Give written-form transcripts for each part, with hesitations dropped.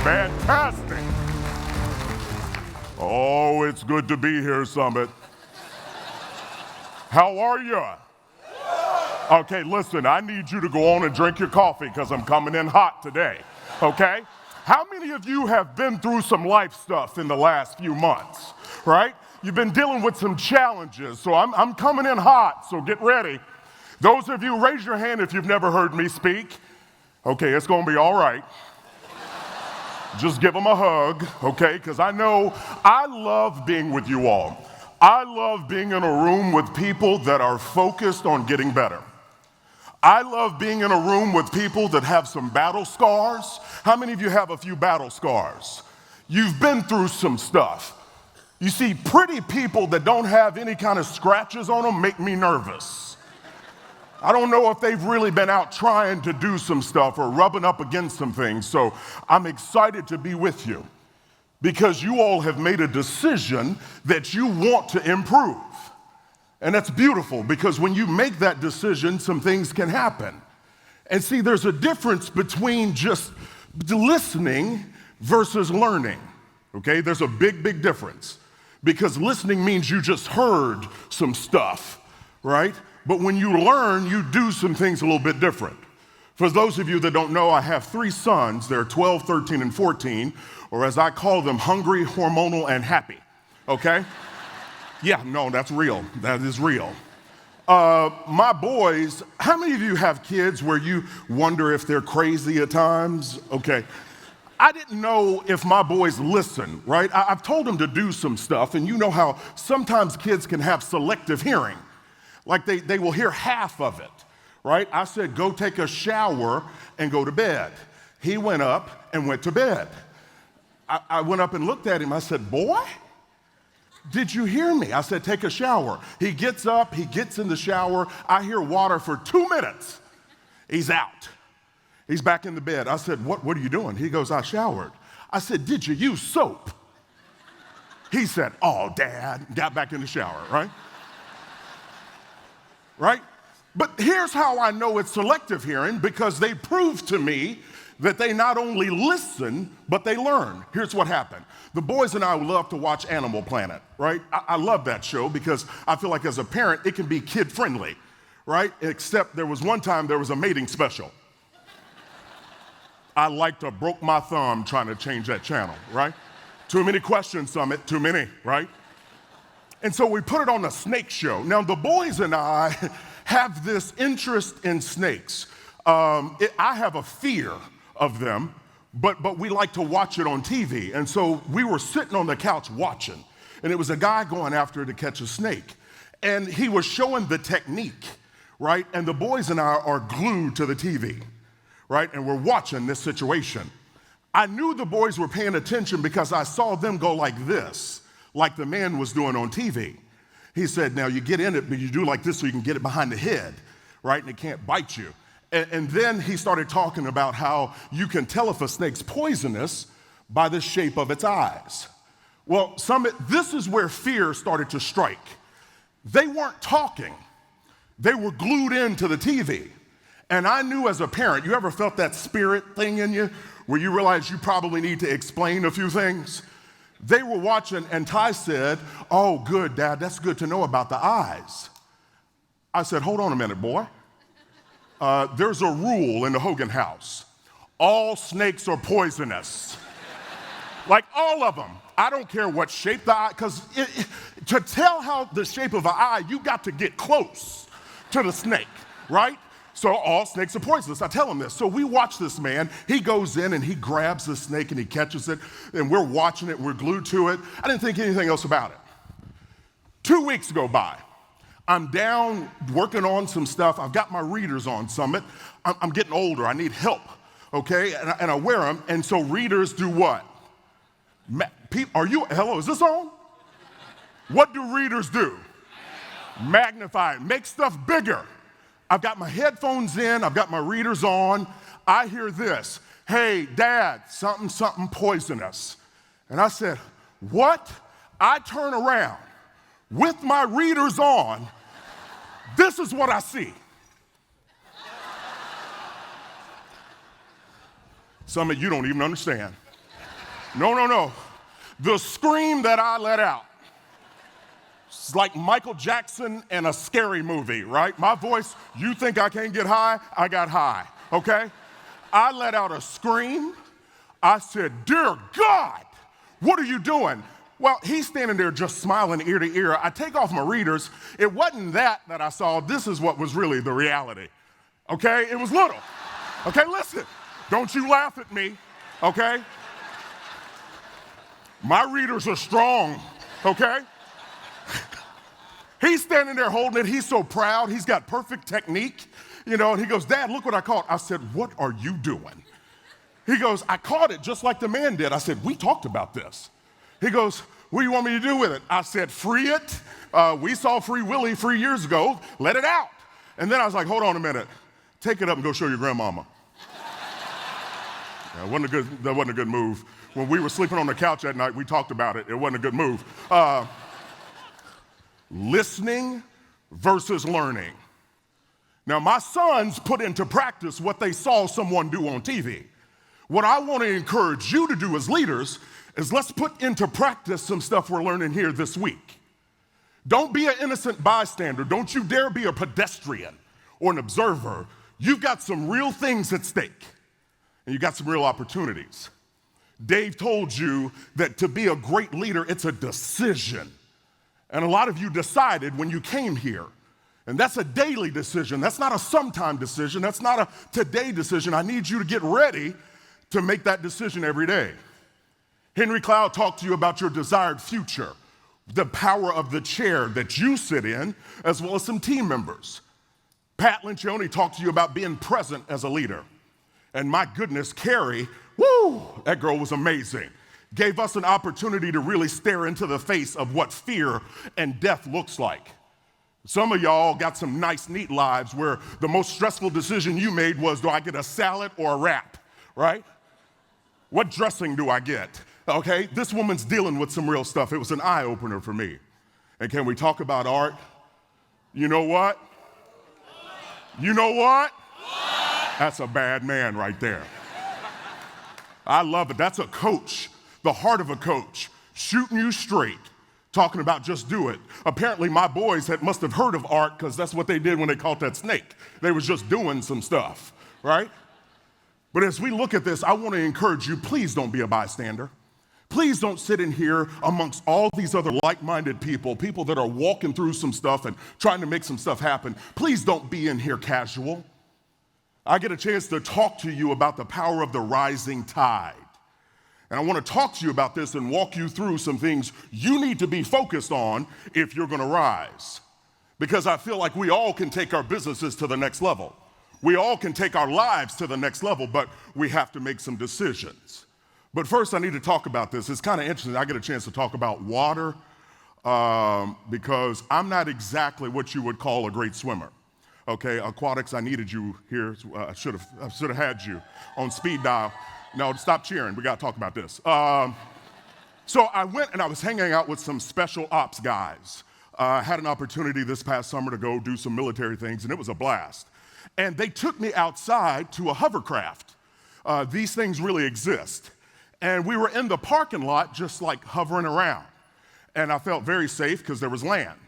Fantastic. Oh, it's good to be here, Summit. How are you? Okay, listen, I need you to go on and drink your coffee because I'm coming in hot today, okay? How many of you have been through some life stuff in the last few months, right? You've been dealing with some challenges, so I'm coming in hot, so get ready. Those of you, raise your hand if you've never heard me speak. Okay, it's gonna be all right. Just give them a hug, okay? Because I know I love being with you all. I love being in a room with people that are focused on getting better. I love being in a room with people that have some battle scars. How many of you have a few battle scars? You've been through some stuff. You see, pretty people that don't have any kind of scratches on them make me nervous. I don't know if they've really been out trying to do some stuff or rubbing up against some things, so I'm excited to be with you because you all have made a decision that you want to improve. And that's beautiful because when you make that decision, some things can happen. And see, there's a difference between just listening versus learning, okay? There's a big, big difference because listening means you just heard some stuff, right? But when you learn, you do some things a little bit different. For those of you that don't know, I have 3 sons. They're 12, 13, and 14, or as I call them, hungry, hormonal, and happy, okay? Yeah, no, that's real. That is real. My boys, how many of you have kids where you wonder if they're crazy at times? Okay. I didn't know if my boys listen, right? I've told them to do some stuff, and you know how sometimes kids can have selective hearing. Like they will hear half of it, right? I said, go take a shower and go to bed. He went up and went to bed. I went up and looked at him. I said, boy, did you hear me? I said, take a shower. He gets up, he gets in the shower. I hear water for 2 minutes. He's out. He's back in the bed. I said, what are you doing? He goes, I showered. I said, did you use soap? He said, oh, Dad. Got back in the shower, right? Right? But here's how I know it's selective hearing, because they prove to me that they not only listen, but they learn. Here's what happened. The boys and I love to watch Animal Planet, right? I love that show because I feel like as a parent, it can be kid-friendly, right? Except there was one time there was a mating special. I like to broke my thumb trying to change that channel, right? Too many questions, Summit, too many, right? And so we put it on a snake show. Now, the boys and I have this interest in snakes. I have a fear of them, but we like to watch it on TV. And so we were sitting on the couch watching, and it was a guy going after to catch a snake. And he was showing the technique, right? And the boys and I are glued to the TV, right? And we're watching this situation. I knew the boys were paying attention because I saw them go like this, like the man was doing on TV. He said, now you get in it, but you do like this so you can get it behind the head, right? And it can't bite you. And then he started talking about how you can tell if a snake's poisonous by the shape of its eyes. Well, this is where fear started to strike. They weren't talking. They were glued into the TV. And I knew as a parent, you ever felt that spirit thing in you where you realize you probably need to explain a few things? They were watching, and Ty said, oh, good, Dad, that's good to know about the eyes. I said, hold on a minute, boy. There's a rule in the Hogan house. All snakes are poisonous. Like all of them. I don't care what shape the eye, because to tell how the shape of an eye, you got to get close to the snake, right? So all snakes are poisonous. I tell him this. So we watch this man. He goes in and he grabs the snake and he catches it, and we're watching it. We're glued to it. I didn't think anything else about it. 2 weeks go by. I'm down working on some stuff. I've got my readers on, Summit. I'm getting older. I need help, okay? And I wear them. And so readers do what? Hello, is this on? What do readers do? Magnify it. Make stuff bigger. I've got my headphones in, I've got my readers on. I hear this, hey, Dad, something poisonous. And I said, what? I turn around with my readers on. This is what I see. Some of you don't even understand. No. The scream that I let out, it's like Michael Jackson in a scary movie, right? My voice, you think I can't get high? I got high, okay? I let out a scream. I said, "Dear God, what are you doing?" Well, he's standing there just smiling ear to ear. I take off my readers. It wasn't that I saw. This is what was really the reality, okay? It was little. Okay, listen, don't you laugh at me, okay? My readers are strong, okay? He's standing there holding it. He's so proud. He's got perfect technique, and he goes, "Dad, look what I caught." I said, "What are you doing?" He goes, "I caught it just like the man did." I said, "We talked about this." He goes, "What do you want me to do with it?" I said, "Free it. We saw Free Willy 3 years ago. Let it out." And then I was like, "Hold on a minute. Take it up and go show your grandmama." That wasn't a good move. When we were sleeping on the couch that night, we talked about it. It wasn't a good move. Listening versus learning. Now, my sons put into practice what they saw someone do on TV. What I want to encourage you to do as leaders is let's put into practice some stuff we're learning here this week. Don't be an innocent bystander. Don't you dare be a pedestrian or an observer. You've got some real things at stake, and you've got some real opportunities. Dave told you that to be a great leader, it's a decision. And a lot of you decided when you came here. And that's a daily decision. That's not a sometime decision. That's not a today decision. I need you to get ready to make that decision every day. Henry Cloud talked to you about your desired future, the power of the chair that you sit in, as well as some team members. Pat Lencioni talked to you about being present as a leader. And my goodness, Carrie, that girl was amazing. Gave us an opportunity to really stare into the face of what fear and death looks like. Some of y'all got some nice, neat lives where the most stressful decision you made was, do I get a salad or a wrap, right? What dressing do I get? Okay, this woman's dealing with some real stuff. It was an eye-opener for me. And can we talk about art? You know what? You know what? That's a bad man right there. I love it. That's a coach, the heart of a coach, shooting you straight, talking about just do it. Apparently my boys must have heard of art because that's what they did when they caught that snake. They was just doing some stuff, right? But as we look at this, I want to encourage you, please don't be a bystander. Please don't sit in here amongst all these other like-minded people that are walking through some stuff and trying to make some stuff happen. Please don't be in here casual. I get a chance to talk to you about the power of the rising tide. And I want to talk to you about this and walk you through some things you need to be focused on if you're going to rise. Because I feel like we all can take our businesses to the next level. We all can take our lives to the next level, but we have to make some decisions. But first, I need to talk about this. It's kind of interesting. I get a chance to talk about water because I'm not exactly what you would call a great swimmer. Okay, aquatics, I needed you here. I should have had you on speed dial. No, stop cheering. We got to talk about this. So I went and I was hanging out with some special ops guys. I had an opportunity this past summer to go do some military things, and it was a blast. And they took me outside to a hovercraft. These things really exist. And we were in the parking lot just like hovering around. And I felt very safe because there was land.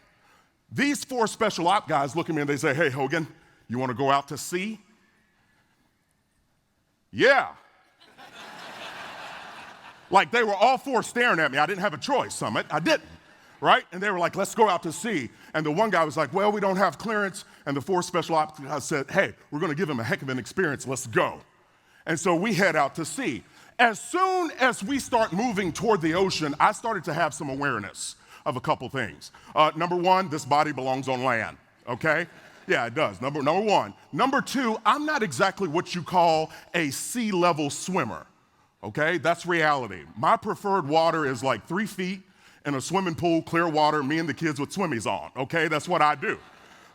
These 4 special op guys look at me and they say, "Hey, Hogan, you want to go out to sea?" Yeah. Like they were all 4 staring at me. I didn't have a choice, Summit. I didn't, right? And they were like, "Let's go out to sea." And the one guy was like, "Well, we don't have clearance." And the 4 special ops guys said, "Hey, we're going to give him a heck of an experience. Let's go." And so we head out to sea. As soon as we start moving toward the ocean, I started to have some awareness of a couple things. Number 1, this body belongs on land, okay? Yeah, it does, number 1. Number 2, I'm not exactly what you call a sea-level swimmer, okay? That's reality. My preferred water is like 3 feet in a swimming pool, clear water, me and the kids with swimmies on, okay? That's what I do.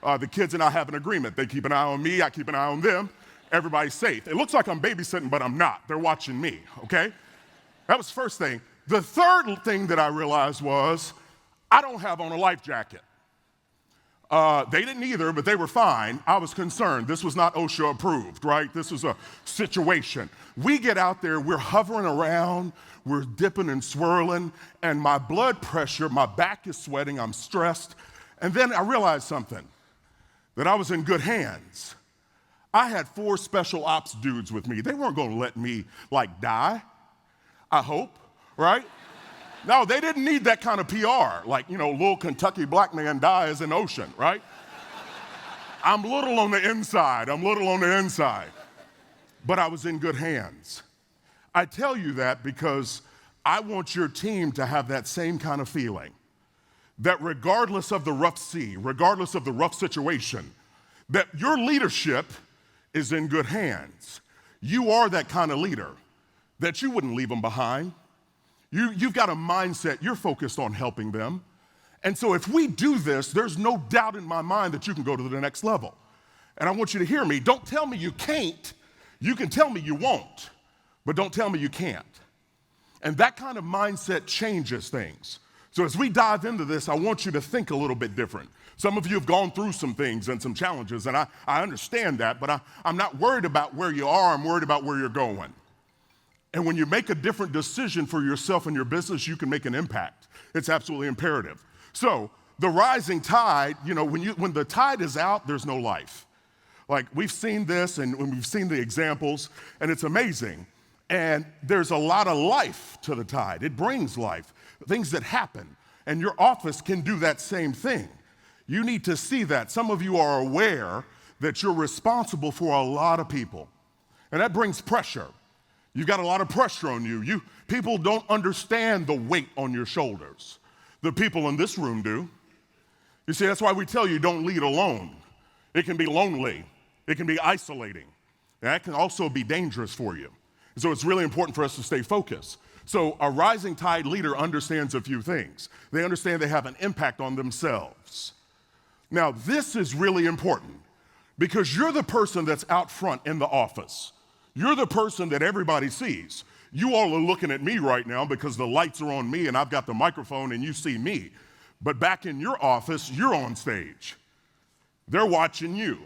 The kids and I have an agreement. They keep an eye on me, I keep an eye on them. Everybody's safe. It looks like I'm babysitting, but I'm not. They're watching me, okay? That was the first thing. The third thing that I realized was I don't have on a life jacket. They didn't either, but they were fine. I was concerned. This was not OSHA approved, right? This was a situation. We get out there, we're hovering around, we're dipping and swirling, and my blood pressure, my back is sweating, I'm stressed. And then I realized something, that I was in good hands. I had 4 special ops dudes with me. They weren't gonna let me die, I hope, right? No, they didn't need that kind of PR, little Kentucky black man dies in ocean, right? I'm little on the inside, but I was in good hands. I tell you that because I want your team to have that same kind of feeling, that regardless of the rough sea, regardless of the rough situation, that your leadership is in good hands. You are that kind of leader, that you wouldn't leave them behind. You've got a mindset, you're focused on helping them. And so if we do this, there's no doubt in my mind that you can go to the next level. And I want you to hear me. Don't tell me you can't. You can tell me you won't, but don't tell me you can't. And that kind of mindset changes things. So as we dive into this, I want you to think a little bit different. Some of you have gone through some things and some challenges, and I understand that, but I'm not worried about where you are, I'm worried about where you're going. And when you make a different decision for yourself and your business, you can make an impact. It's absolutely imperative. So the rising tide, when the tide is out, there's no life. We've seen this and we've seen the examples, and it's amazing. And there's a lot of life to the tide. It brings life, things that happen. And your office can do that same thing. You need to see that. Some of you are aware that you're responsible for a lot of people. And that brings pressure. You've got a lot of pressure on you. People don't understand the weight on your shoulders. The people in this room do. You see, that's why we tell you don't lead alone. It can be lonely. It can be isolating. That can also be dangerous for you. So it's really important for us to stay focused. So a rising tide leader understands a few things. They understand they have an impact on themselves. Now, this is really important because you're the person that's out front in the office. You're the person that everybody sees. You all are looking at me right now because the lights are on me and I've got the microphone and you see me. But back in your office, you're on stage. They're watching you.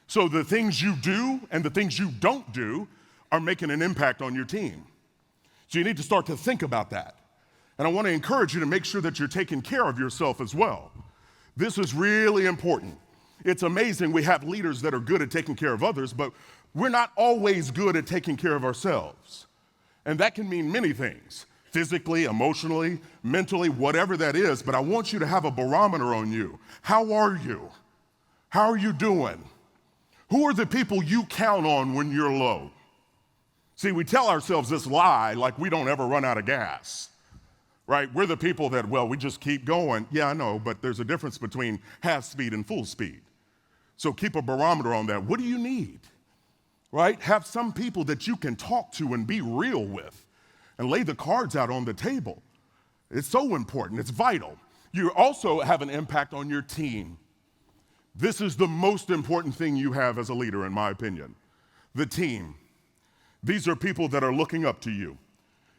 So the things you do and the things you don't do are making an impact on your team. So you need to start to think about that. And I want to encourage you to make sure that you're taking care of yourself as well. This is really important. It's amazing we have leaders that are good at taking care of others, but we're not always good at taking care of ourselves. And that can mean many things, physically, emotionally, mentally, whatever that is, but I want you to have a barometer on you. How are you? How are you doing? Who are the people you count on when you're low? See, we tell ourselves this lie like we don't ever run out of gas, right? We're the people that, we just keep going. Yeah, I know, but there's a difference between half speed and full speed. So keep a barometer on that. What do you need? Right? Have some people that you can talk to and be real with and lay the cards out on the table. It's so important. It's vital. You also have an impact on your team. This is the most important thing you have as a leader, in my opinion. The team. These are people that are looking up to you.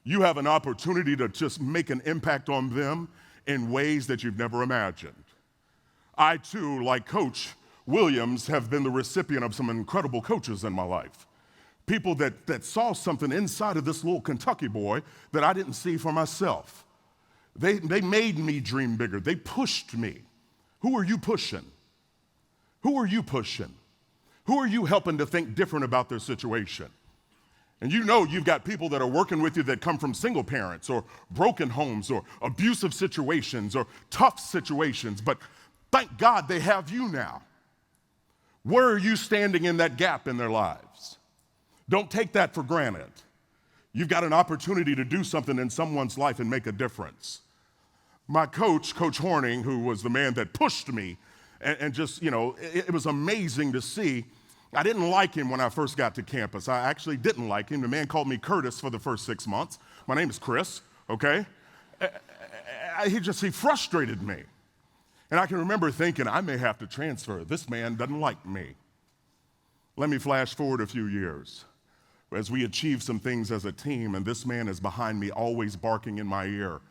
You have an opportunity to just make an impact on them in ways that you've never imagined. I, too, like Coach Williams, have been the recipient of some incredible coaches in my life. People that saw something inside of this little Kentucky boy that I didn't see for myself. They made me dream bigger. They pushed me. Who are you pushing? Who are you pushing? Who are you helping to think different about their situation? And you've got people that are working with you that come from single parents or broken homes or abusive situations or tough situations, but thank God they have you now. Where are you standing in that gap in their lives? Don't take that for granted. You've got an opportunity to do something in someone's life and make a difference. My coach, Coach Horning, who was the man that pushed me, and just, it was amazing to see. I didn't like him when I first got to campus. I actually didn't like him. The man called me Curtis for the first 6 months. My name is Chris, okay? He frustrated me. And I can remember thinking, I may have to transfer. This man doesn't like me. Let me flash forward a few years. As we achieved some things as a team, and this man is behind me, always barking in my ear.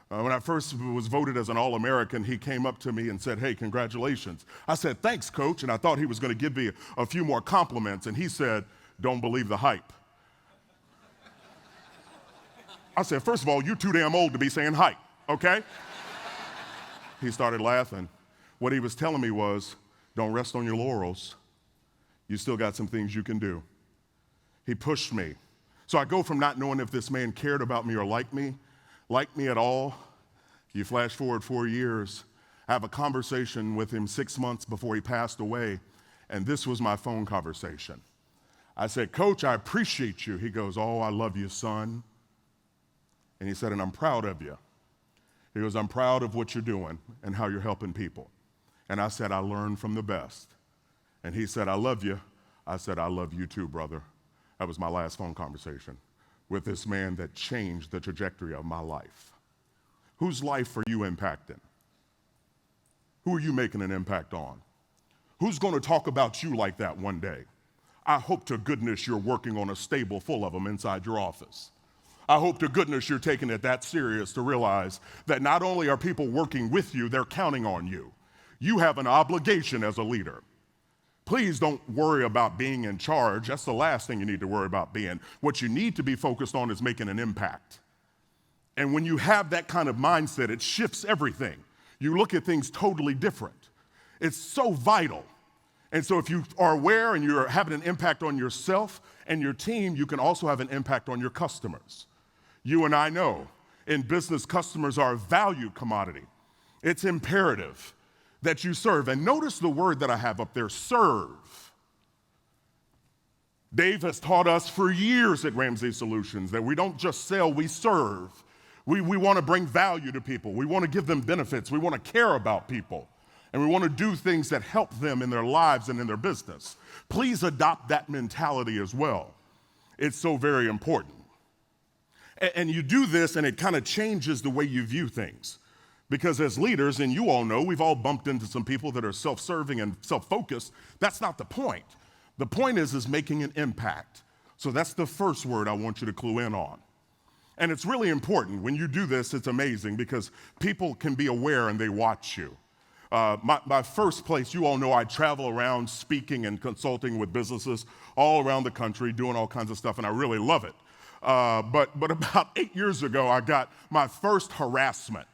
When I first was voted as an All-American, he came up to me and said, "Hey, congratulations." I said, "Thanks, Coach," and I thought he was going to give me a few more compliments, and he said, "Don't believe the hype." I said, "First of all, you're too damn old to be saying hype, okay?" He started laughing. What he was telling me was, don't rest on your laurels. You still got some things you can do. He pushed me. So I go from not knowing if this man cared about me or liked me at all. You flash forward 4 years. I have a conversation with him 6 months before he passed away, and this was my phone conversation. I said, "Coach, I appreciate you." He goes, "Oh, I love you, son." And he said, "And I'm proud of you." He goes, "I'm proud of what you're doing and how you're helping people." And I said, "I learned from the best." And he said, "I love you." I said, "I love you too, brother." That was my last phone conversation with this man that changed the trajectory of my life. Whose life are you impacting? Who are you making an impact on? Who's going to talk about you like that one day? I hope to goodness you're working on a stable full of them inside your office. I hope to goodness you're taking it that serious to realize that not only are people working with you, they're counting on you. You have an obligation as a leader. Please don't worry about being in charge. That's the last thing you need to worry about being. What you need to be focused on is making an impact. And when you have that kind of mindset, it shifts everything. You look at things totally different. It's so vital. And so if you are aware and you're having an impact on yourself and your team, you can also have an impact on your customers. You and I know in business, customers are a value commodity. It's imperative that you serve. And notice the word that I have up there, serve. Dave has taught us for years at Ramsey Solutions that we don't just sell, we serve. We want to bring value to people. We want to give them benefits. We want to care about people. And we want to do things that help them in their lives and in their business. Please adopt that mentality as well. It's so very important. And you do this and it kind of changes the way you view things. Because as leaders, and you all know, we've all bumped into some people that are self-serving and self-focused. That's not the point. The point is making an impact. So that's the first word I want you to clue in on. And it's really important. When you do this, it's amazing because people can be aware and they watch you. My first place, you all know I travel around speaking and consulting with businesses all around the country, doing all kinds of stuff, and I really love it. But about 8 years ago, I got my first harassment.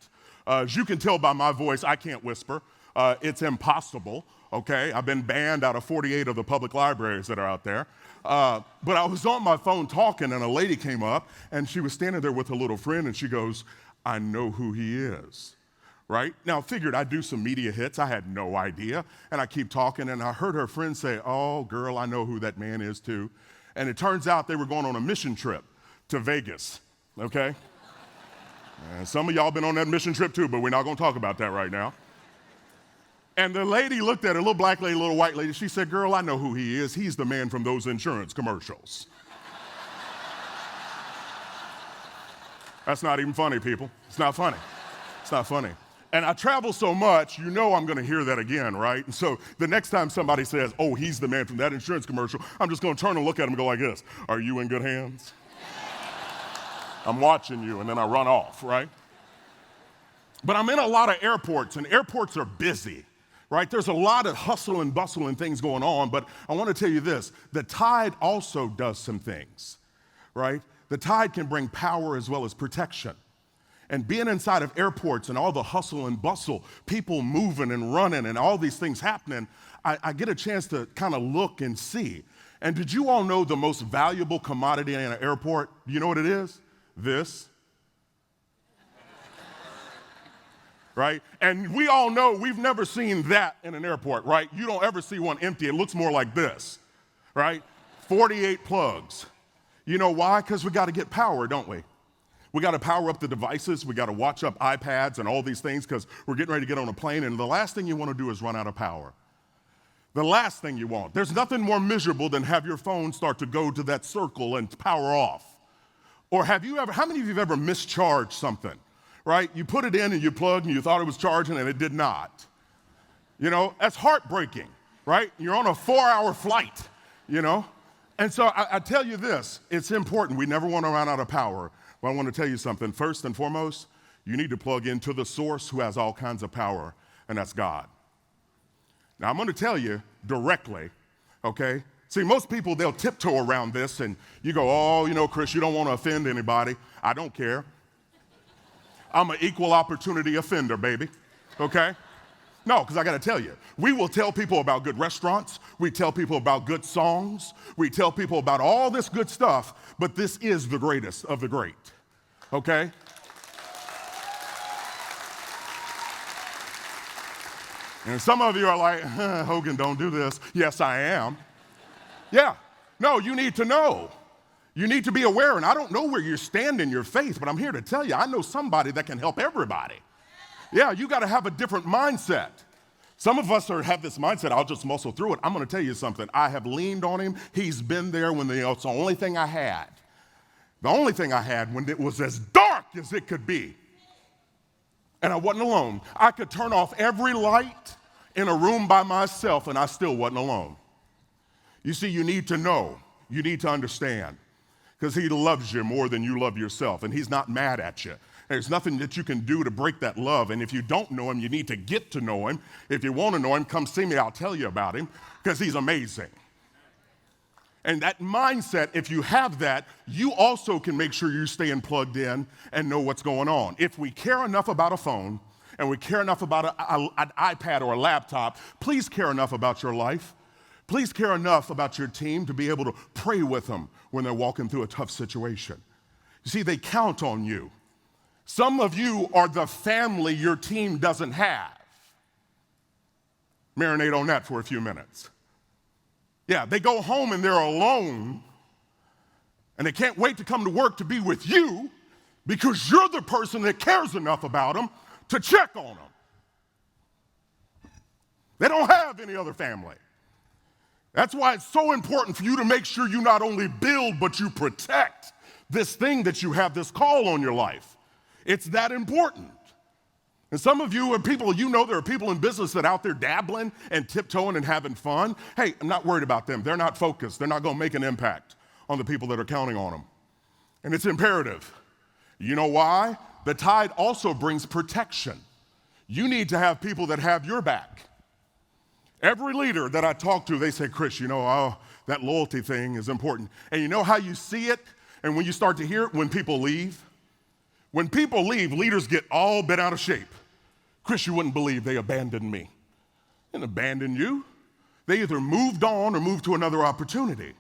As you can tell by my voice, I can't whisper. It's impossible, okay? I've been banned out of 48 of the public libraries that are out there. But I was on my phone talking, and a lady came up, and she was standing there with a little friend, and she goes, "I know who he is," right? Now, I figured I'd do some media hits. I had no idea. And I keep talking, and I heard her friend say, "Oh, girl, I know who that man is, too." And it turns out they were going on a mission trip to Vegas, okay? And some of y'all been on that mission trip too, but we're not going to talk about that right now. And the lady looked at her, little black lady, little white lady. She said, "Girl, I know who he is. He's the man from those insurance commercials." That's not even funny, people. It's not funny. It's not funny. And I travel so much, you know I'm going to hear that again, right? And so the next time somebody says, "Oh, he's the man from that insurance commercial," I'm just going to turn and look at him and go like this. Are you in good hands? I'm watching you, and then I run off, right? But I'm in a lot of airports, and airports are busy, right? There's a lot of hustle and bustle and things going on, but I want to tell you this. The tide also does some things, right? The tide can bring power as well as protection. And being inside of airports and all the hustle and bustle, people moving and running and all these things happening, I get a chance to kind of look and see. And did you all know the most valuable commodity in an airport? You know what it is? This. Right? And we all know we've never seen that in an airport, right? You don't ever see one empty. It looks more like this, right? 48 plugs. You know why? Because we got to get power, don't we? We got to power up the devices. We got to watch up iPads and all these things because we're getting ready to get on a plane, and the last thing you want to do is run out of power. The last thing you want. There's nothing more miserable than have your phone start to go to that circle and power off. Or how many of you have ever mischarged something, right? You put it in and you plugged and you thought it was charging and it did not. You know, that's heartbreaking, right? You're on a 4-hour flight, you know? And so I tell you this, it's important. We never want to run out of power. But I want to tell you something. First and foremost, You need to plug into the source who has all kinds of power, and that's God. Now, I'm going to tell you directly, okay? See, most people, they'll tiptoe around this, and you go, oh, Chris, you don't want to offend anybody. I don't care. I'm an equal opportunity offender, baby, okay? No, because I got to tell you, we will tell people about good restaurants. We tell people about good songs. We tell people about all this good stuff, but this is the greatest of the great, okay? And some of you are like, Hogan, don't do this. Yes, I am. Yeah. No, you need to know. You need to be aware, and I don't know where you stand in your faith, but I'm here to tell you, I know somebody that can help everybody. Yeah, you got to have a different mindset. Some of us have this mindset, I'll just muscle through it. I'm going to tell you something. I have leaned on him. He's been there when it's the only thing I had. The only thing I had when it was as dark as it could be. And I wasn't alone. I could turn off every light in a room by myself, and I still wasn't alone. You see, you need to know. You need to understand. Because he loves you more than you love yourself, and he's not mad at you. There's nothing that you can do to break that love, and if you don't know him, you need to get to know him. If you want to know him, come see me. I'll tell you about him, because he's amazing. And that mindset, if you have that, you also can make sure you're staying plugged in and know what's going on. If we care enough about a phone and we care enough about an iPad or a laptop, please care enough about your life. Please care enough about your team to be able to pray with them when they're walking through a tough situation. You see, they count on you. Some of you are the family your team doesn't have. Marinate on that for a few minutes. Yeah, they go home and they're alone, and they can't wait to come to work to be with you because you're the person that cares enough about them to check on them. They don't have any other family. That's why it's so important for you to make sure you not only build, but you protect this thing that you have, this call on your life. It's that important. And some of you are people, there are people in business that are out there dabbling and tiptoeing and having fun. Hey, I'm not worried about them. They're not focused. They're not going to make an impact on the people that are counting on them. And it's imperative. You know why? The tide also brings protection. You need to have people that have your back. Every leader that I talk to, they say, Chris, that loyalty thing is important. And you know how you see it? And when you start to hear it, when people leave? When people leave, leaders get all bent out of shape. Chris, you wouldn't believe they abandoned me. They didn't abandon you. They either moved on or moved to another opportunity.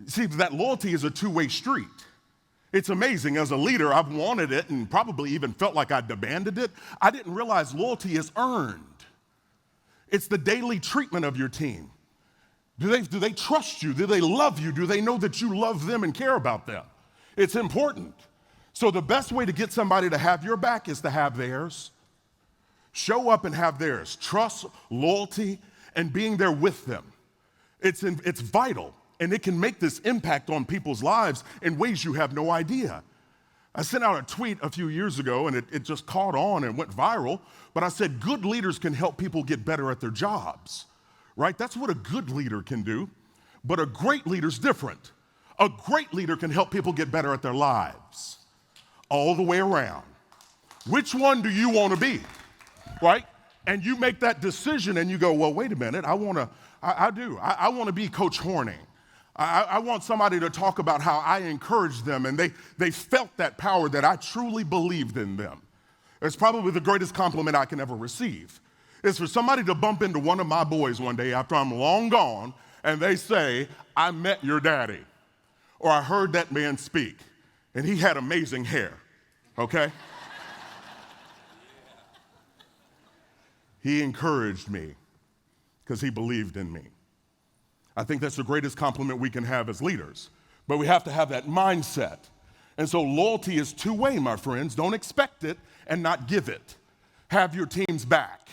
See, that loyalty is a two-way street. It's amazing. As a leader, I've wanted it and probably even felt like I'd abandoned it. I didn't realize loyalty is earned. It's the daily treatment of your team. Do they trust you? Do they love you? Do they know that you love them and care about them? It's important. So the best way to get somebody to have your back is to have theirs. Show up and have theirs. Trust, loyalty, and being there with them. It's vital, and it can make this impact on people's lives in ways you have no idea. I sent out a tweet a few years ago, and it just caught on and went viral, but I said good leaders can help people get better at their jobs, right? That's what a good leader can do, but a great leader's different. A great leader can help people get better at their lives, all the way around. Which one do you want to be, right? And you make that decision and you go, well, wait a minute, I want to be Coach Horning. I want somebody to talk about how I encouraged them and they felt that power that I truly believed in them. It's probably the greatest compliment I can ever receive. It's for somebody to bump into one of my boys one day after I'm long gone and they say, I met your daddy, or I heard that man speak and he had amazing hair, okay? He encouraged me because he believed in me. I think that's the greatest compliment we can have as leaders, but we have to have that mindset. And so loyalty is two-way, my friends. Don't expect it and not give it. Have your team's back,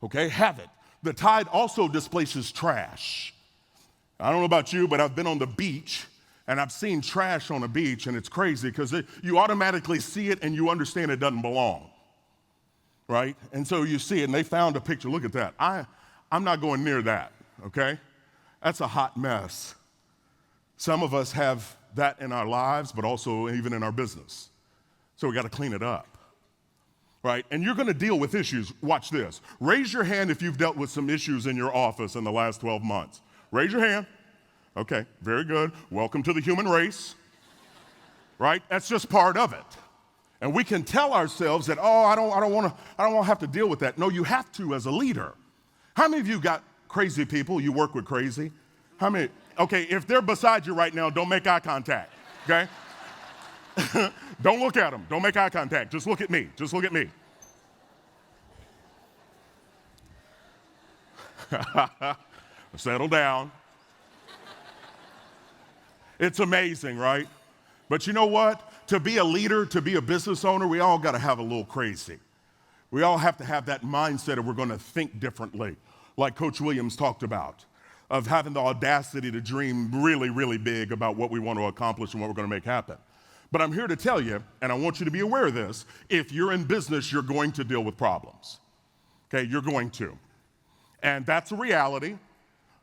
okay? Have it. The tide also displaces trash. I don't know about you, but I've been on the beach and I've seen trash on a beach, and it's crazy because you automatically see it and you understand it doesn't belong, right? And so you see it, and they found a picture. Look at that. I'm not going near that, okay? That's a hot mess. Some of us have that in our lives, but also even in our business. So we got to clean it up, right? And you're going to deal with issues. Watch this. Raise your hand if you've dealt with some issues in your office in the last 12 months. Raise your hand. Okay, very good. Welcome to the human race, right? That's just part of it. And we can tell ourselves that, oh, I don't want to have to deal with that. No, you have to as a leader. How many of you got crazy people? You work with crazy? How many? Okay, if they're beside you right now, don't make eye contact, okay? Don't look at them. Don't make eye contact. Just look at me. Just look at me. Settle down. It's amazing, right? But you know what? To be a leader, to be a business owner, we all got to have a little crazy. We all have to have that mindset of we're going to think differently, like Coach Williams talked about, of having the audacity to dream really, really big about what we want to accomplish and what we're going to make happen. But I'm here to tell you, and I want you to be aware of this, if you're in business, you're going to deal with problems. Okay, you're going to. And that's a reality.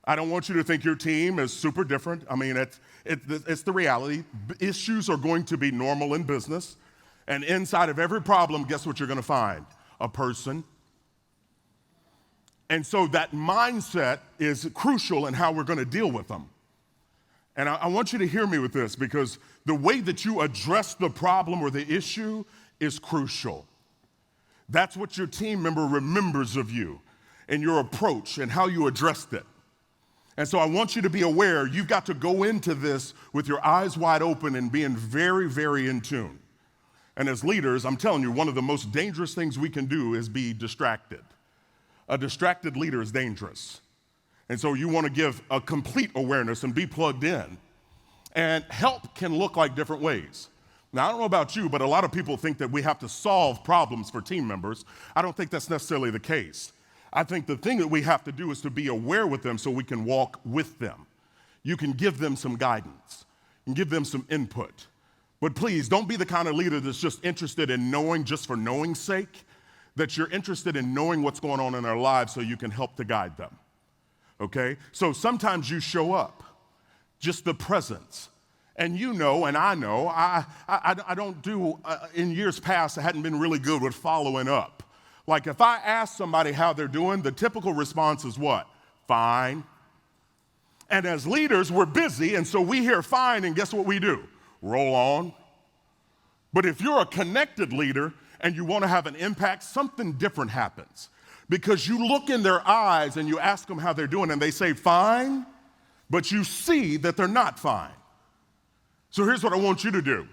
I don't want you to think your team is super different. I mean, it's the reality. Issues are going to be normal in business. And inside of every problem, guess what you're going to find? A person. And so that mindset is crucial in how we're going to deal with them. And I want you to hear me with this, because the way that you address the problem or the issue is crucial. That's what your team member remembers of you and your approach and how you addressed it. And so I want you to be aware, you've got to go into this with your eyes wide open and being very, very in tune. And as leaders, I'm telling you, one of the most dangerous things we can do is be distracted. A distracted leader is dangerous. And so you want to give a complete awareness and be plugged in. And help can look like different ways. Now, I don't know about you, but a lot of people think that we have to solve problems for team members. I don't think that's necessarily the case. I think the thing that we have to do is to be aware with them so we can walk with them. You can give them some guidance and give them some input. But please, don't be the kind of leader that's just interested in knowing just for knowing's sake, that you're interested in knowing what's going on in their lives so you can help to guide them, okay? So sometimes you show up, just the presence. And you know, and I know, I don't do, in years past, I hadn't been really good with following up. Like if I ask somebody how they're doing, the typical response is what? Fine. And as leaders, we're busy, and so we hear fine, and guess what we do? Roll on. But if you're a connected leader and you want to have an impact, something different happens. Because you look in their eyes and you ask them how they're doing, and they say fine, but you see that they're not fine. So here's what I want you to do.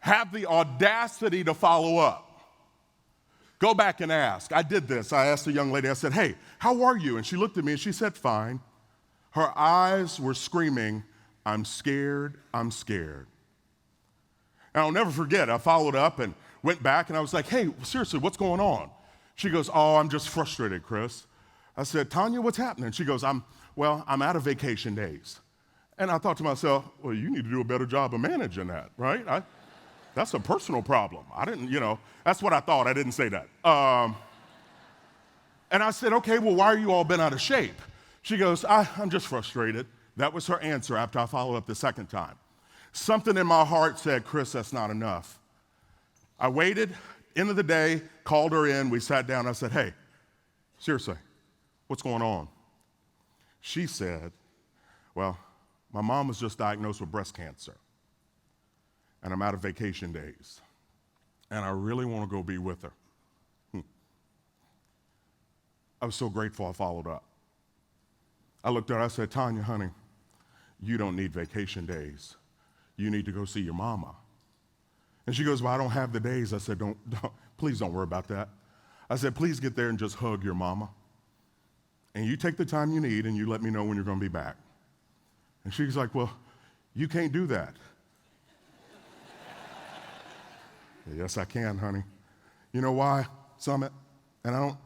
Have the audacity to follow up. Go back and ask. I did this. I asked a young lady, I said, hey, how are you? And she looked at me and she said, fine. Her eyes were screaming, I'm scared, I'm scared. And I'll never forget, I followed up and went back and I was like, hey, seriously, what's going on? She goes, oh, I'm just frustrated, Chris. I said, Tanya, what's happening? She goes, I'm out of vacation days. And I thought to myself, well, you need to do a better job of managing that, right? That's a personal problem. I didn't, that's what I thought. I didn't say that. And I said, okay, well, why are you all been out of shape? She goes, I'm just frustrated. That was her answer after I followed up the second time. Something in my heart said, Chris, that's not enough. I waited, end of the day, called her in, we sat down, I said, hey, seriously, what's going on? She said, well, my mom was just diagnosed with breast cancer, and I'm out of vacation days, and I really want to go be with her. I was so grateful I followed up. I looked at her, I said, Tanya, honey, you don't need vacation days. You need to go see your mama. And she goes, well, I don't have the days. I said, please don't worry about that. I said, please get there and just hug your mama. And you take the time you need and you let me know when you're going to be back. And she's like, well, you can't do that. Yes, I can, honey. You know why, Summit? And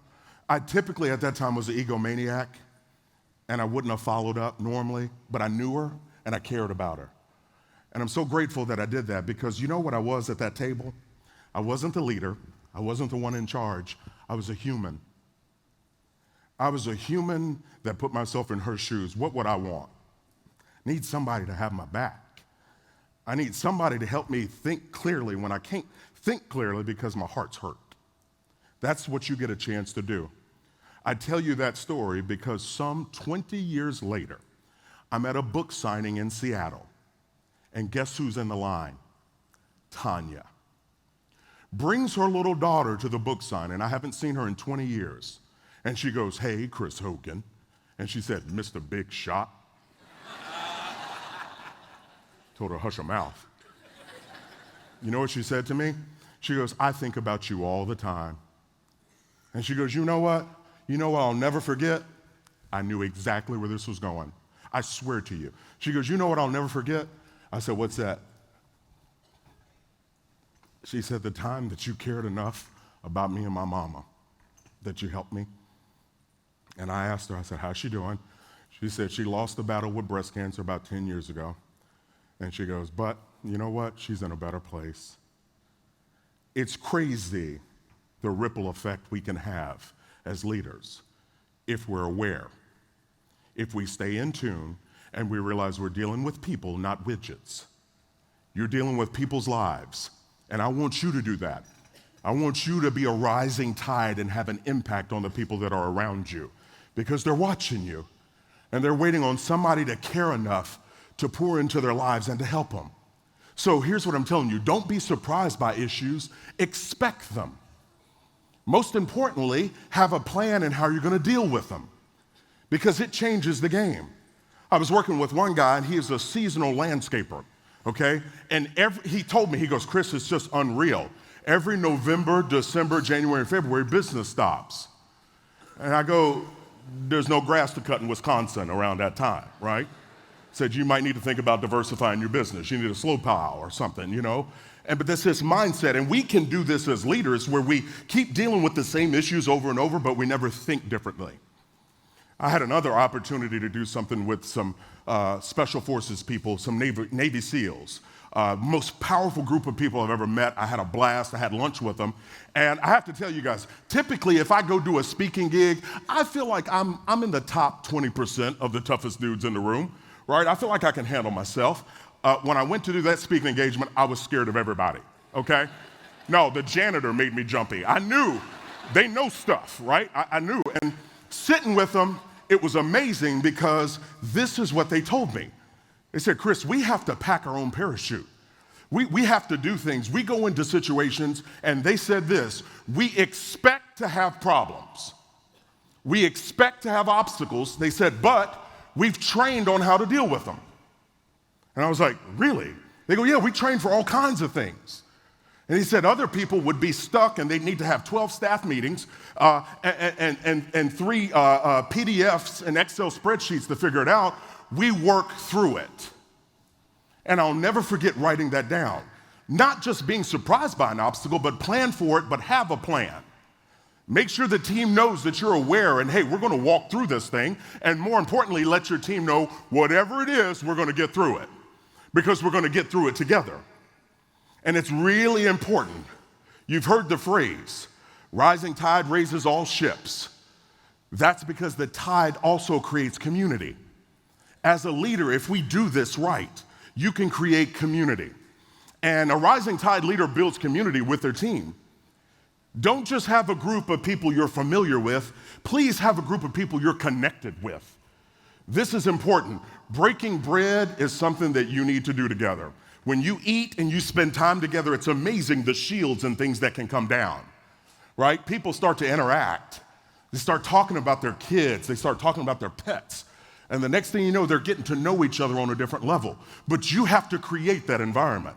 I typically at that time was an egomaniac, and I wouldn't have followed up normally, but I knew her and I cared about her. And I'm so grateful that I did that, because you know what I was at that table? I wasn't the leader. I wasn't the one in charge. I was a human. I was a human that put myself in her shoes. What would I want? Need somebody to have my back. I need somebody to help me think clearly when I can't think clearly because my heart's hurt. That's what you get a chance to do. I tell you that story because some 20 years later, I'm at a book signing in Seattle, and guess who's in the line? Tanya. Brings her little daughter to the book signing. I haven't seen her in 20 years. And she goes, "Hey, Chris Hogan." And she said, "Mr. Big Shot." Told her, hush her mouth. You know what she said to me? She goes, "I think about you all the time." And she goes, "You know what? You know what I'll never forget?" I knew exactly where this was going. I swear to you. She goes, "You know what I'll never forget?" I said, "What's that?" She said, "The time that you cared enough about me and my mama, that you helped me." And I asked her, I said, "How's she doing?" She said she lost the battle with breast cancer about 10 years ago. And she goes, "But you know what? She's in a better place." It's crazy the ripple effect we can have as leaders if we're aware, if we stay in tune and we realize we're dealing with people, not widgets. You're dealing with people's lives, and I want you to do that. I want you to be a rising tide and have an impact on the people that are around you because they're watching you and they're waiting on somebody to care enough to pour into their lives and to help them. So here's what I'm telling you. Don't be surprised by issues. Expect them. Most importantly, have a plan in how you're going to deal with them because it changes the game. I was working with one guy, and he is a seasonal landscaper, okay? And he told me, he goes, "Chris, it's just unreal. Every November, December, January, and February, business stops." And I go, "There's no grass to cut in Wisconsin around that time, right?" Said, "You might need to think about diversifying your business. You need a slow plow or something, you know?" But that's his mindset, and we can do this as leaders where we keep dealing with the same issues over and over, but we never think differently. I had another opportunity to do something with some Special Forces people, some Navy SEALs. Most powerful group of people I've ever met. I had a blast. I had lunch with them. And I have to tell you guys, typically if I go do a speaking gig, I feel like I'm in the top 20% of the toughest dudes in the room, right? I feel like I can handle myself. When I went to do that speaking engagement, I was scared of everybody, okay? No, the janitor made me jumpy. I knew. They know stuff, right? I knew. And sitting with them, it was amazing because this is what they told me. They said, "Chris, we have to pack our own parachute. We have to do things. We go into situations," and they said this, "We expect to have problems. We expect to have obstacles." They said, "But we've trained on how to deal with them." And I was like, "Really?" They go, "Yeah, we train for all kinds of things." And he said other people would be stuck and they'd need to have 12 staff meetings and 3 PDFs and Excel spreadsheets to figure it out. We work through it. And I'll never forget writing that down. Not just being surprised by an obstacle, but plan for it, but have a plan. Make sure the team knows that you're aware and, hey, we're going to walk through this thing. And more importantly, let your team know whatever it is, we're going to get through it because we're going to get through it together. And it's really important. You've heard the phrase, rising tide raises all ships. That's because the tide also creates community. As a leader, if we do this right, you can create community. And a rising tide leader builds community with their team. Don't just have a group of people you're familiar with. Please have a group of people you're connected with. This is important. Breaking bread is something that you need to do together. When you eat and you spend time together, it's amazing the shields and things that can come down, right? People start to interact. They start talking about their kids. They start talking about their pets. And the next thing you know, they're getting to know each other on a different level. But you have to create that environment.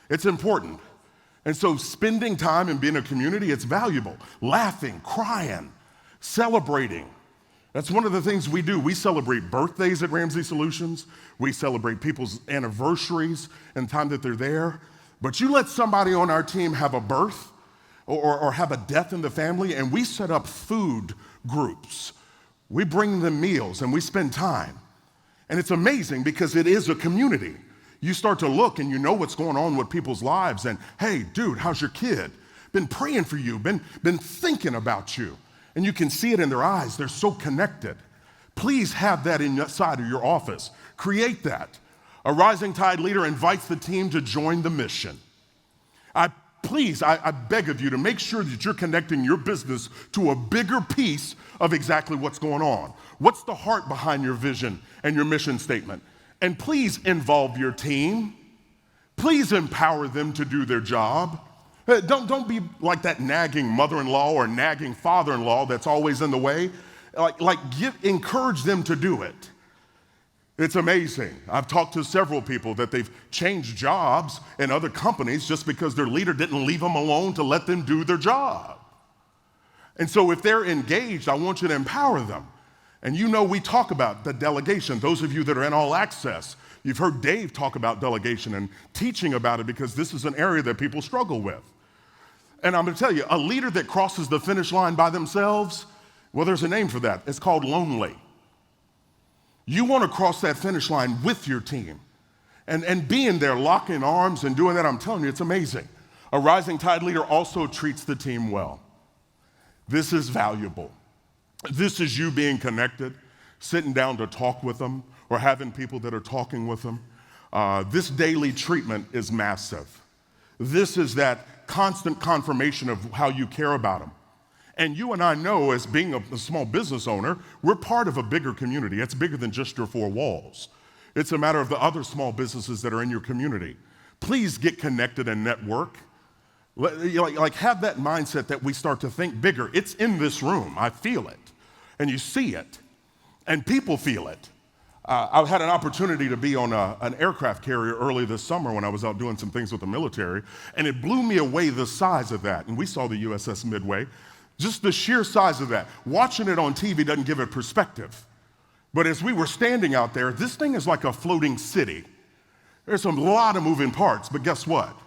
It's important. And so spending time and being a community, it's valuable. Laughing, crying, celebrating. That's one of the things we do. We celebrate birthdays at Ramsey Solutions. We celebrate people's anniversaries and time that they're there. But you let somebody on our team have a birth or have a death in the family, and we set up food groups. We bring them meals, and we spend time. And it's amazing because it is a community. You start to look, and you know what's going on with people's lives. And, hey, dude, how's your kid? Been praying for you, been thinking about you. And you can see it in their eyes. They're so connected. Please have that inside of your office. Create that. A rising tide leader invites the team to join the mission. I beg of you to make sure that you're connecting your business to a bigger piece of exactly what's going on. What's the heart behind your vision and your mission statement? And please involve your team. Please empower them to do their job. Don't be like that nagging mother-in-law or nagging father-in-law that's always in the way. Encourage them to do it. It's amazing. I've talked to several people that they've changed jobs in other companies just because their leader didn't leave them alone to let them do their job. And so if they're engaged, I want you to empower them. And you know we talk about the delegation. Those of you that are in All Access, you've heard Dave talk about delegation and teaching about it because this is an area that people struggle with. And I'm going to tell you, a leader that crosses the finish line by themselves, well, there's a name for that. It's called lonely. You want to cross that finish line with your team. And being there, locking arms and doing that, I'm telling you, it's amazing. A rising tide leader also treats the team well. This is valuable. This is you being connected, sitting down to talk with them, or having people that are talking with them. This daily treatment is massive. This is that constant confirmation of how you care about them. And you and I know, as being a small business owner, we're part of a bigger community. It's bigger than just your four walls. It's a matter of the other small businesses that are in your community. Please get connected and network. Have that mindset that we start to think bigger. It's in this room. I feel it. And you see it. And people feel it. I had an opportunity to be on an aircraft carrier early this summer when I was out doing some things with the military, and it blew me away the size of that. And we saw the USS Midway. Just the sheer size of that. Watching it on TV doesn't give it perspective. But as we were standing out there, this thing is like a floating city. There's a lot of moving parts, but guess what?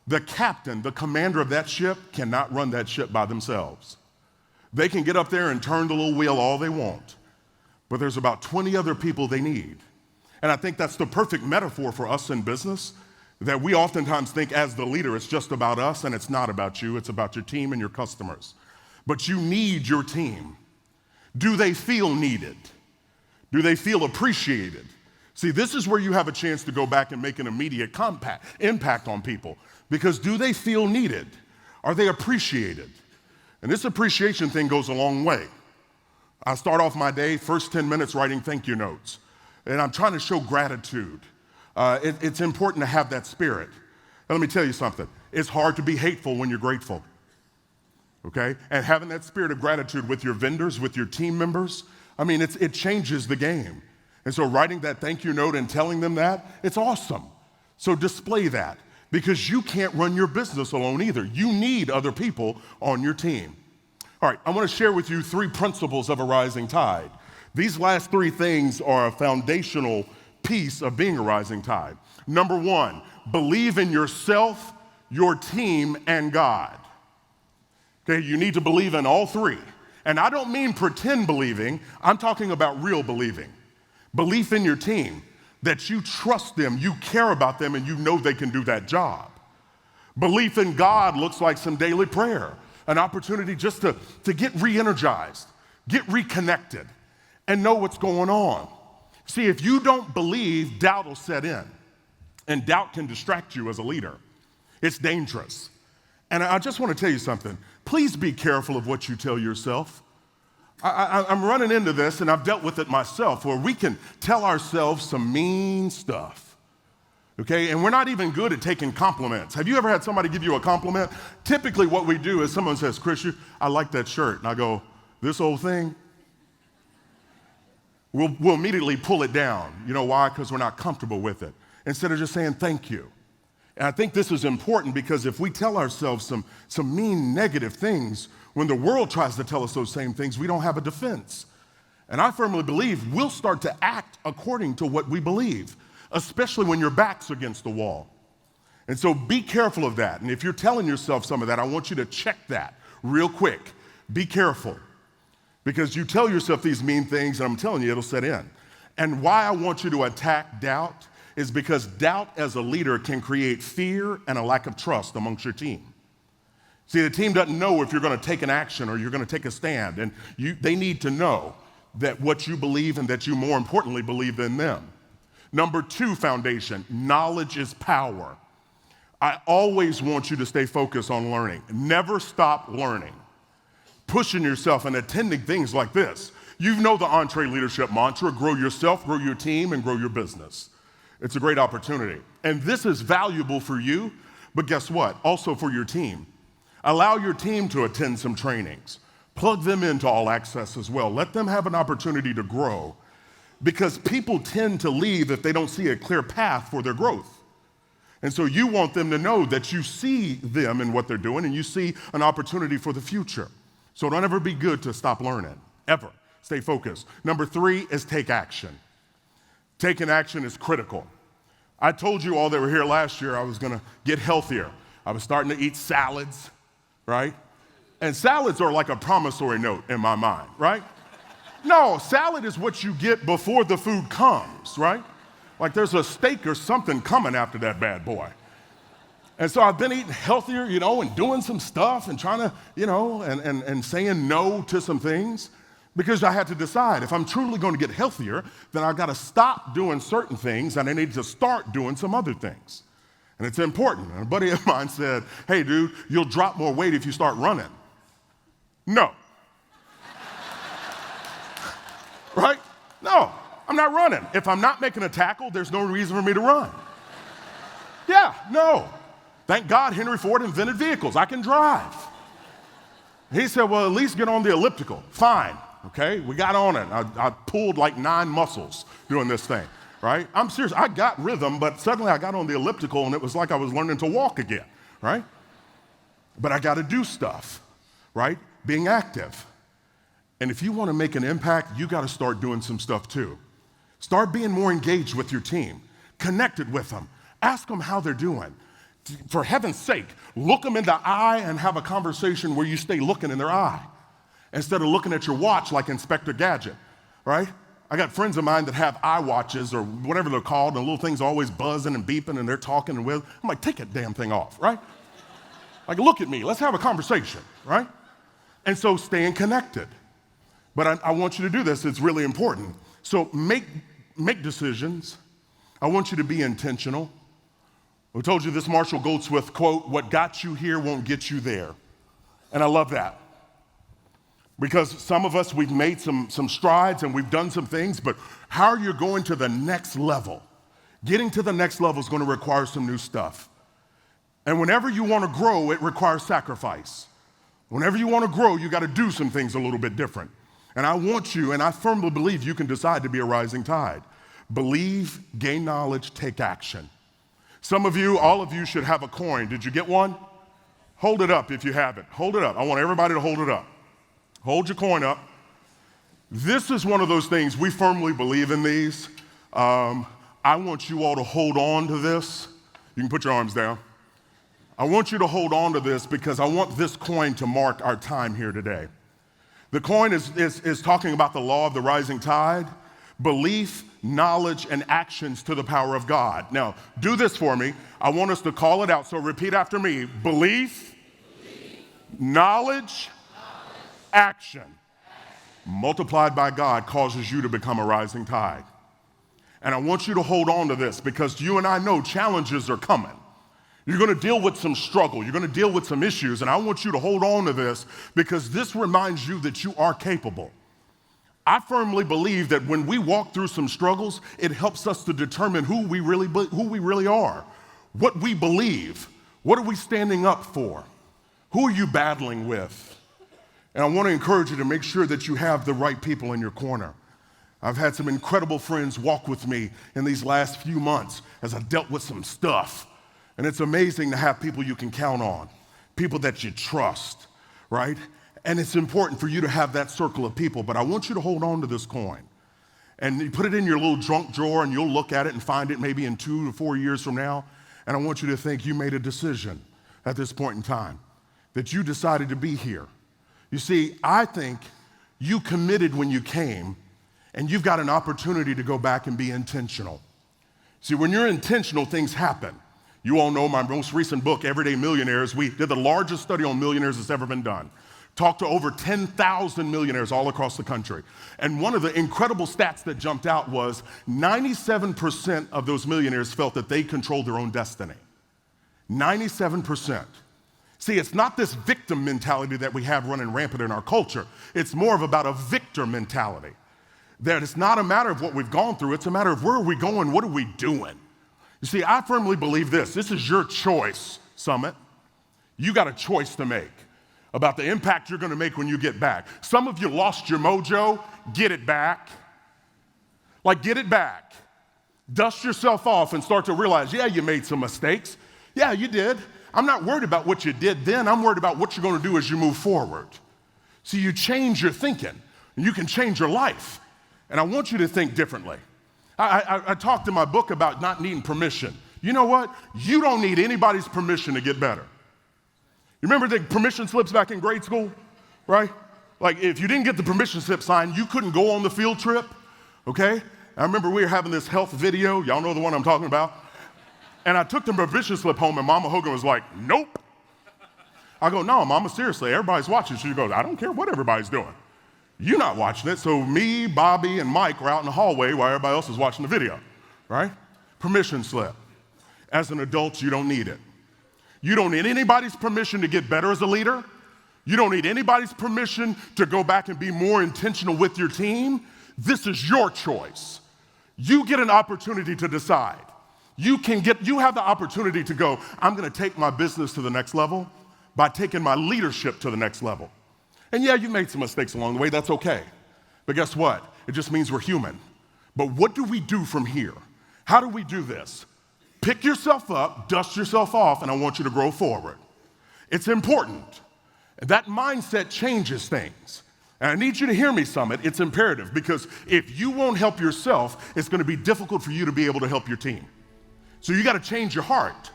The captain, the commander of that ship, cannot run that ship by themselves. They can get up there and turn the little wheel all they want, but there's about 20 other people they need. And I think that's the perfect metaphor for us in business, that we oftentimes think as the leader, it's just about us, and it's not about you, it's about your team and your customers. But you need your team. Do they feel needed? Do they feel appreciated? See, this is where you have a chance to go back and make an immediate impact on people. Because do they feel needed? Are they appreciated? And this appreciation thing goes a long way. I start off my day, first 10 minutes writing thank you notes. And I'm trying to show gratitude. It's important to have that spirit. And let me tell you something. It's hard to be hateful when you're grateful. Okay? And having that spirit of gratitude with your vendors, with your team members, it changes the game. And so writing that thank you note and telling them that, it's awesome. So display that, because you can't run your business alone either. You need other people on your team. All right, I want to share with you 3 principles of a rising tide. These last 3 things are a foundational piece of being a rising tide. Number 1, believe in yourself, your team, and God. Okay, you need to believe in all 3. And I don't mean pretend believing, I'm talking about real believing. Belief in your team, that you trust them, you care about them, and you know they can do that job. Belief in God looks like some daily prayer, an opportunity just to get re-energized, get reconnected, and know what's going on. See, if you don't believe, doubt will set in, and doubt can distract you as a leader. It's dangerous. And I just want to tell you something. Please be careful of what you tell yourself. I'm running into this, and I've dealt with it myself, where we can tell ourselves some mean stuff, okay? And we're not even good at taking compliments. Have you ever had somebody give you a compliment? Typically what we do is someone says, Chris, I like that shirt. And I go, this old thing? We'll immediately pull it down. You know why? Because we're not comfortable with it. Instead of just saying thank you. And I think this is important, because if we tell ourselves some mean, negative things, when the world tries to tell us those same things, we don't have a defense. And I firmly believe we'll start to act according to what we believe, especially when your back's against the wall. And so be careful of that. And if you're telling yourself some of that, I want you to check that real quick. Be careful, because you tell yourself these mean things, and I'm telling you, it'll set in. And why I want you to attack doubt is because doubt as a leader can create fear and a lack of trust amongst your team. See, the team doesn't know if you're going to take an action or you're going to take a stand, and they need to know that what you believe and that you, more importantly, believe in them. Number 2 foundation, knowledge is power. I always want you to stay focused on learning. Never stop learning. Pushing yourself and attending things like this. You know the EntreLeadership mantra, grow yourself, grow your team, and grow your business. It's a great opportunity. And this is valuable for you, but guess what? Also for your team. Allow your team to attend some trainings. Plug them into All Access as well. Let them have an opportunity to grow, because people tend to leave if they don't see a clear path for their growth. And so you want them to know that you see them and what they're doing, and you see an opportunity for the future. So don't ever be good to stop learning, ever. Stay focused. Number 3 is take action. Taking action is critical. I told you all that were here last year I was gonna get healthier. I was starting to eat salads, right? And salads are like a promissory note in my mind, right? No, salad is what you get before the food comes, right? Like there's a steak or something coming after that bad boy. And so I've been eating healthier, and doing some stuff and trying to, and saying no to some things, because I had to decide if I'm truly going to get healthier, then I've got to stop doing certain things and I need to start doing some other things. And it's important. And a buddy of mine said, hey dude, you'll drop more weight if you start running. No. Right? No. I'm not running. If I'm not making a tackle, there's no reason for me to run. Yeah, no. Thank God Henry Ford invented vehicles. I can drive. He said, well, at least get on the elliptical. Fine, okay? We got on it. I pulled like 9 muscles doing this thing, right? I'm serious. I got rhythm, but suddenly I got on the elliptical and it was like I was learning to walk again, right? But I got to do stuff, right? Being active. And if you want to make an impact, you got to start doing some stuff too. Start being more engaged with your team, connected with them. Ask them how they're doing. For heaven's sake, look them in the eye and have a conversation where you stay looking in their eye instead of looking at your watch like Inspector Gadget, right? I got friends of mine that have iWatches or whatever they're called, and the little things are always buzzing and beeping and they're talking and with. I'm like, take that damn thing off, right? Like, look at me, let's have a conversation, right? And so staying connected. But I want you to do this, it's really important. So make decisions. I want you to be intentional. I told you this Marshall Goldsmith quote, what got you here won't get you there. And I love that. Because some of us, we've made some strides and we've done some things, but how are you going to the next level? Getting to the next level is going to require some new stuff. And whenever you want to grow, it requires sacrifice. Whenever you want to grow, you got to do some things a little bit different. And I want you, and I firmly believe you can decide to be a rising tide. Believe, gain knowledge, take action. Some of you, all of you should have a coin. Did you get one? Hold it up if you have it. Hold it up. I want everybody to hold it up. Hold your coin up. This is one of those things, we firmly believe in these. I want you all to hold on to this. You can put your arms down. I want you to hold on to this because I want this coin to mark our time here today. The coin is talking about the law of the rising tide, belief, knowledge, and actions to the power of God. Now, do this for me. I want us to call it out, so repeat after me. Belief, knowledge, action, multiplied by God causes you to become a rising tide. And I want you to hold on to this because you and I know challenges are coming. You're going to deal with some struggle. You're going to deal with some issues. And I want you to hold on to this because this reminds you that you are capable. I firmly believe that when we walk through some struggles, it helps us to determine who we really are, what we believe, what are we standing up for, who are you battling with. And I want to encourage you to make sure that you have the right people in your corner. I've had some incredible friends walk with me in these last few months as I dealt with some stuff. And it's amazing to have people you can count on, people that you trust, right? And it's important for you to have that circle of people, but I want you to hold on to this coin. And you put it in your little junk drawer and you'll look at it and find it maybe in 2 to 4 years from now. And I want you to think you made a decision at this point in time, that you decided to be here. You see, I think you committed when you came, and you've got an opportunity to go back and be intentional. See, when you're intentional, things happen. You all know my most recent book, Everyday Millionaires. We did the largest study on millionaires that's ever been done. talked to over 10,000 millionaires all across the country. And one of the incredible stats that jumped out was 97% of those millionaires felt that they controlled their own destiny. 97%. See, it's not this victim mentality that we have running rampant in our culture. It's more of about a victor mentality. That it's not a matter of what we've gone through, it's a matter of where are we going, what are we doing? You see, I firmly believe this. This is your choice, Summit. You got a choice to make about the impact you're gonna make when you get back. Some of you lost your mojo, get it back. Like, get it back. Dust yourself off and start to realize, yeah, you made some mistakes. Yeah, you did. I'm not worried about what you did then. I'm worried about what you're gonna do as you move forward. So you change your thinking, and you can change your life. And I want you to think differently. I talked in my book about not needing permission. You know what? You don't need anybody's permission to get better. You remember the permission slips back in grade school, right? Like, if you didn't get the permission slip signed, you couldn't go on the field trip, okay? I remember we were having this health video. Y'all know the one I'm talking about? And I took the permission slip home, and Mama Hogan was like, nope. I go, no, Mama, seriously, everybody's watching. She goes, I don't care what everybody's doing. You're not watching it. So me, Bobby, and Mike were out in the hallway while everybody else was watching the video, right? Permission slip. As an adult, you don't need it. You don't need anybody's permission to get better as a leader. You don't need anybody's permission to go back and be more intentional with your team. This is your choice. You get an opportunity to decide. You have the opportunity to go, I'm gonna take my business to the next level by taking my leadership to the next level. And yeah, you made some mistakes along the way, that's okay. But guess what? It just means we're human. But what do we do from here? How do we do this? Pick yourself up, dust yourself off, and I want you to grow forward. It's important. That mindset changes things. And I need you to hear me, Summit. It's imperative, because if you won't help yourself, it's gonna be difficult for you to be able to help your team. So you gotta change your heart.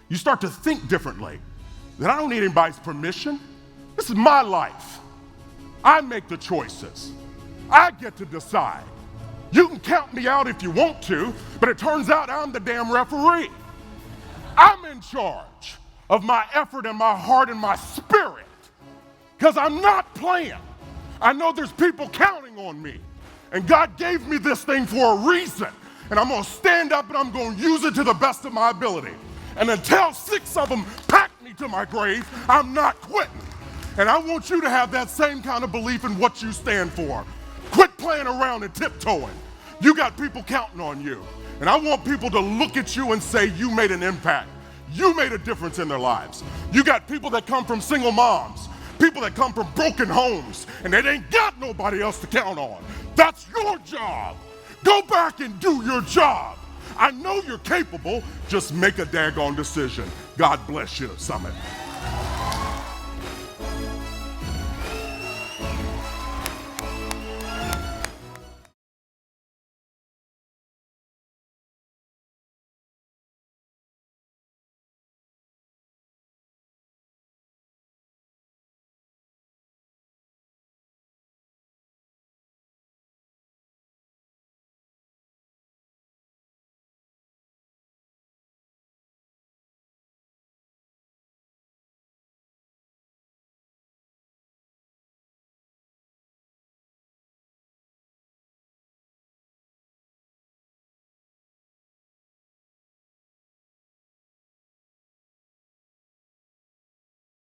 You start to think differently. That I don't need anybody's permission. This is my life. I make the choices. I get to decide. You can count me out if you want to, but it turns out I'm the damn referee. I'm in charge of my effort and my heart and my spirit, because I'm not playing. I know there's people counting on me, and God gave me this thing for a reason, and I'm gonna stand up and I'm gonna use it to the best of my ability. And until 6 of them pack me to my grave, I'm not quitting. And I want you to have that same kind of belief in what you stand for. Quit playing around and tiptoeing. You got people counting on you. And I want people to look at you and say, you made an impact. You made a difference in their lives. You got people that come from single moms, people that come from broken homes, and they ain't got nobody else to count on. That's your job. Go back and do your job. I know you're capable. Just make a daggone decision. God bless you, Summit.